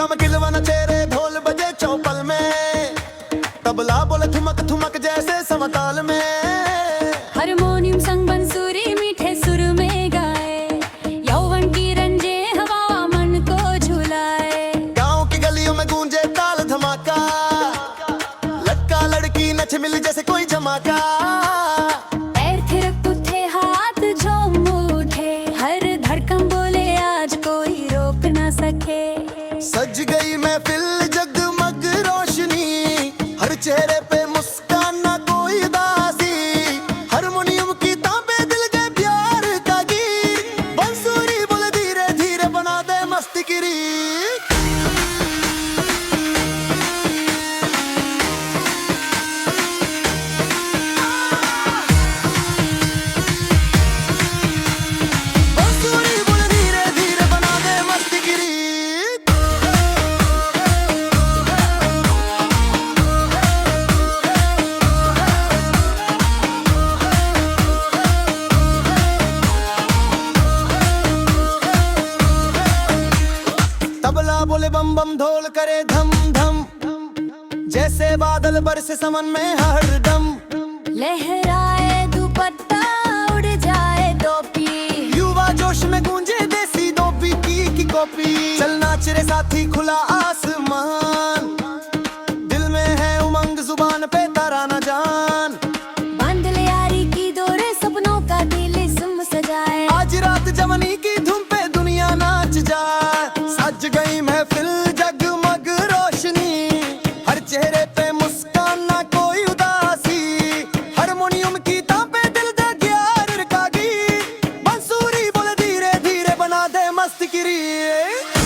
गम गिलवाना चेहरे ढोल बजे चौपल में, तबला बोले ठुमक ठुमक जैसे समताल में। हारमोनियम संग बंसुरी मीठे सुर में गाए, यौवन की रंजे हवा मन को झुलाए। गांव की गलियों में गूंजे ताल धमाका, लड़का लड़की नच मिल जैसे कोई जमाका। पैर थिरक उठे हाथ झूम उठे, हर धड़कन बोले आज कोई रोक ना सके। सज गई महफिल जगमग रोशनी, हर चेहरे पे मुस्कान ना कोई उदासी। हारमोनियम की ताबे दिल के प्यार का गीत, बंसुरी बोले धीरे धीरे बना दे मस्ती की रीत। बंसुरी बोले धीरे धीरे बना दे मस्ती की रीत। तबला बोले बम बम, ढोल करे धम धम, जैसे बादल बरसे समन में हरदम। लहराए दुपट्टा उड़ जाए टोपी, युवा जोश में गूंजे देसी दोपी की कॉपी। चल नाच रे साथी खुला आसमान, दिल में है उमंग जुबान पे तारा न जान। बांध ले यारी की डोरे सपनों का तिलिस्म सजाए। आज रात जवानी की धुन पे दुनिया नाच जाए। सज गई महफिल जगमग रोशनी, हर चेहरे पे मुस्कान ना कोई उदासी। हारमोनियम की ताबे दिल दे ग्यार का गीत, बंसुरी बोले धीरे धीरे बना दे मस्ती की रीत।